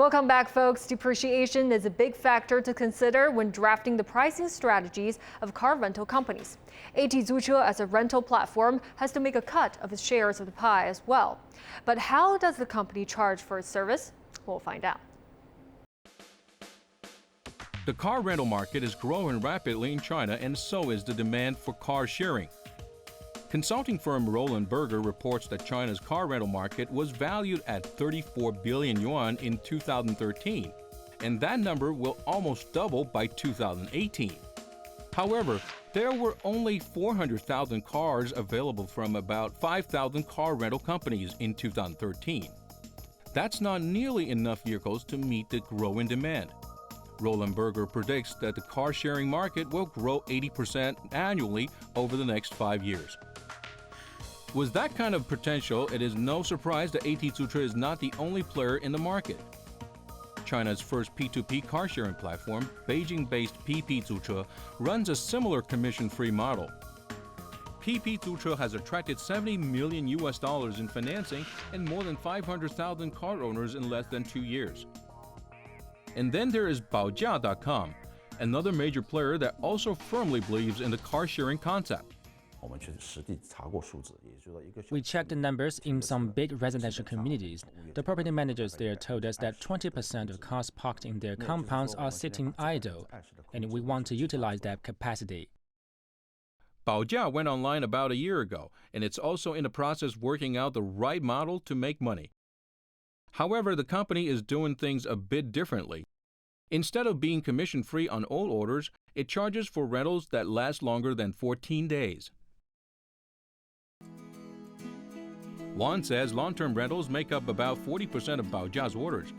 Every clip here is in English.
Welcome back, folks. Depreciation is a big factor to consider when drafting the pricing strategies of car rental companies. AT Zuche, as a rental platform, has to make a cut of its shares of the pie as well. But how does the company charge for its service? We'll find out. The car rental market is growing rapidly in China, and so is the demand for car sharing. Consulting firm Roland Berger reports that China's car rental market was valued at 34 billion yuan in 2013, and that number will almost double by 2018. However, there were only 400,000 cars available from about 5,000 car rental companies in 2013. That's not nearly enough vehicles to meet the growing demand. Roland Berger predicts that the car-sharing market will grow 80% annually over the next 5 years. With that kind of potential, it is no surprise that AT Zuche is not the only player in the market. China's first P2P car-sharing platform, Beijing-based PP Zuche, runs a similar commission-free model. PP Zuche has attracted $70 million in financing and more than 500,000 car owners in less than 2 years. And then there is Baojia.com, another major player that also firmly believes in the car-sharing concept. We checked the numbers in some big residential communities. The property managers there told us that 20% of cars parked in their compounds are sitting idle, and we want to utilize that capacity. Baojia went online about a year ago, and it's also in the process working out the right model to make money. However, the company is doing things a bit differently. Instead of being commission-free on old orders, it charges for rentals that last longer than 14 days. Juan says long-term rentals make up about 40% of Baojia's orders,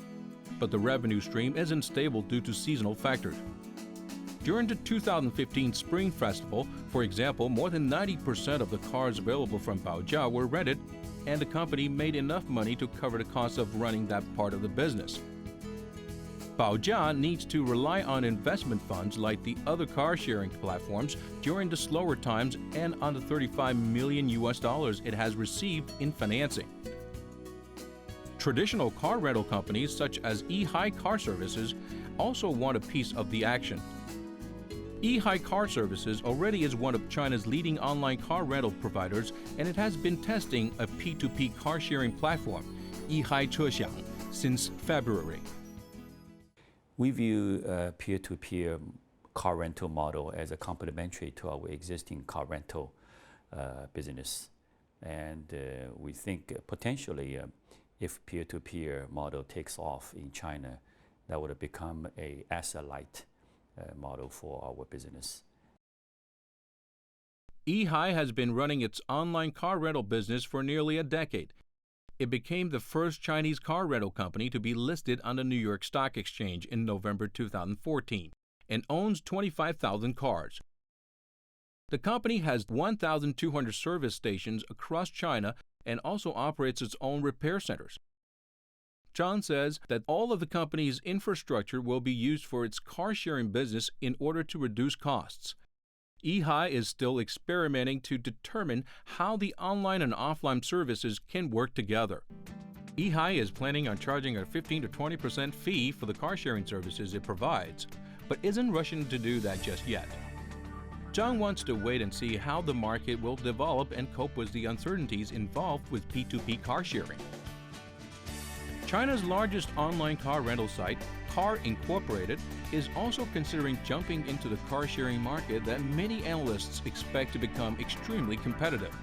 but the revenue stream isn't stable due to seasonal factors. During the 2015 Spring Festival, for example, more than 90% of the cars available from Baojia were rented, and the company made enough money to cover the cost of running that part of the business. Baojia needs to rely on investment funds like the other car-sharing platforms during the slower times and on the $35 million it has received in financing. Traditional car rental companies such as Yihai Car Services also want a piece of the action. Yihai Car Services already is one of China's leading online car rental providers, and it has been testing a P2P car-sharing platform, Yihai Chexiang, since February. We view peer-to-peer car rental model as a complementary to our existing car rental business. And we think potentially if peer-to-peer model takes off in China, that would become an asset-light model for our business. Yihai has been running its online car rental business for nearly a decade. It became the first Chinese car rental company to be listed on the New York Stock Exchange in November 2014 and owns 25,000 cars. The company has 1,200 service stations across China and also operates its own repair centers. Zhang says that all of the company's infrastructure will be used for its car-sharing business in order to reduce costs. Yihai is still experimenting to determine how the online and offline services can work together. Yihai is planning on charging a 15 to 20% fee for the car-sharing services it provides, but isn't rushing to do that just yet. Zhang wants to wait and see how the market will develop and cope with the uncertainties involved with P2P car sharing. China's largest online car rental site, Car Incorporated, is also considering jumping into the car-sharing market that many analysts expect to become extremely competitive.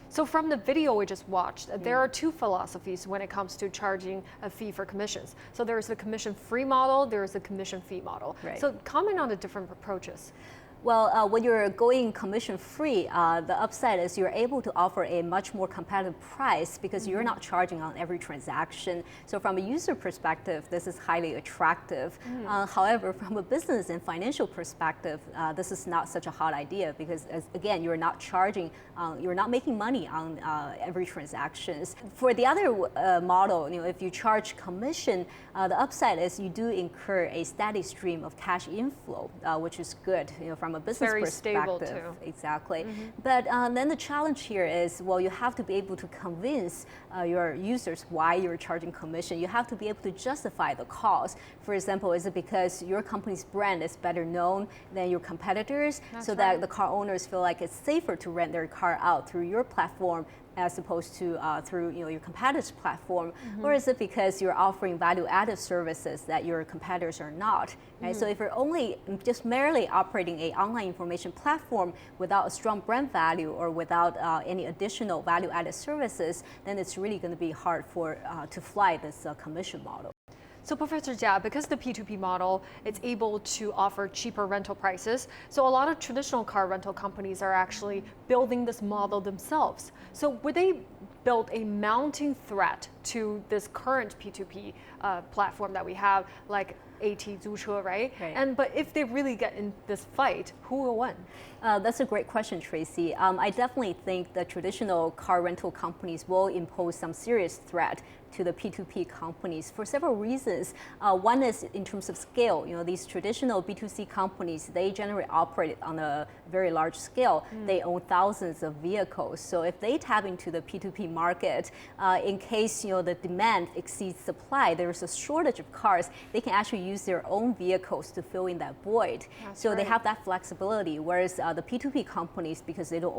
So from the video we just watched, there are two philosophies when it comes to charging a fee for commissions. So there's the commission-free model, there's the commission-fee model. Right. So comment on the different approaches. Well, when you're going commission-free, the upside is you're able to offer a much more competitive price because you're not charging on every transaction. So from a user perspective, this is highly attractive. However, from a business and financial perspective, this is not such a hot idea because, again, you're not charging, you're not making money on every transaction. For the other model, if you charge commission, the upside is you do incur a steady stream of cash inflow, which is good, from from a business very perspective. Stable too. Exactly. But then the challenge here is, well, you have to be able to convince your users why you're charging commission. You have to be able to justify the cost. For example, is it because your company's brand is better known than your competitors, so that the car owners feel like it's safer to rent their car out through your platform as opposed to through your competitor's platform, or is it because you're offering value-added services that your competitors are not? Right? So if you're only just merely operating an online information platform without a strong brand value or without any additional value-added services, then it's really going to be hard to fly this commission model. So Professor Jia, because the P2P model, it's able to offer cheaper rental prices, so a lot of traditional car rental companies are actually building this model themselves. So would they build a mounting threat to this current P2P platform that we have, like AT租车, right? But if they really get in this fight, who will win? That's a great question, Tracy. I definitely think the traditional car rental companies will impose some serious threat to the P2P companies for several reasons. One is in terms of scale. These traditional B2C companies, they generally operate on a very large scale. They own thousands of vehicles. So if they tap into the P2P market, in case the demand exceeds supply, there's a shortage of cars, they can actually use their own vehicles to fill in that void. So they have that flexibility. Whereas the P2P companies, because they don't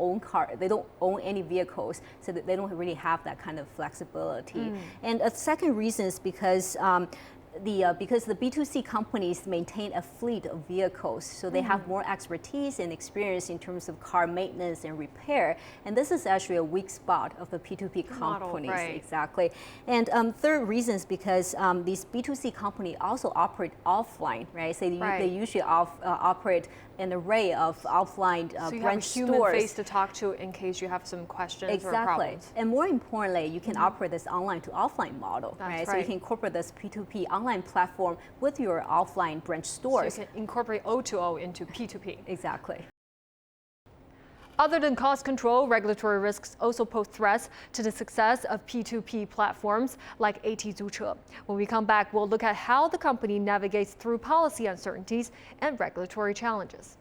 own any vehicles, so they don't really have that kind of flexibility. And a second reason is because because the B2C companies maintain a fleet of vehicles, so they have more expertise and experience in terms of car maintenance and repair. And this is actually a weak spot of the P2P companies. Right. Exactly. And third reason is because these B2C companies also operate offline, right? So they usually operate an array of offline so you branch have a human stores. face to talk to in case you have some questions or problems. And more importantly, you can operate this online to offline model, That's So you can incorporate this P2P online platform with your offline branch stores. So you can incorporate O2O into P2P. Exactly. Other than cost control, regulatory risks also pose threats to the success of P2P platforms like AT租车. When we come back, we'll look at how the company navigates through policy uncertainties and regulatory challenges.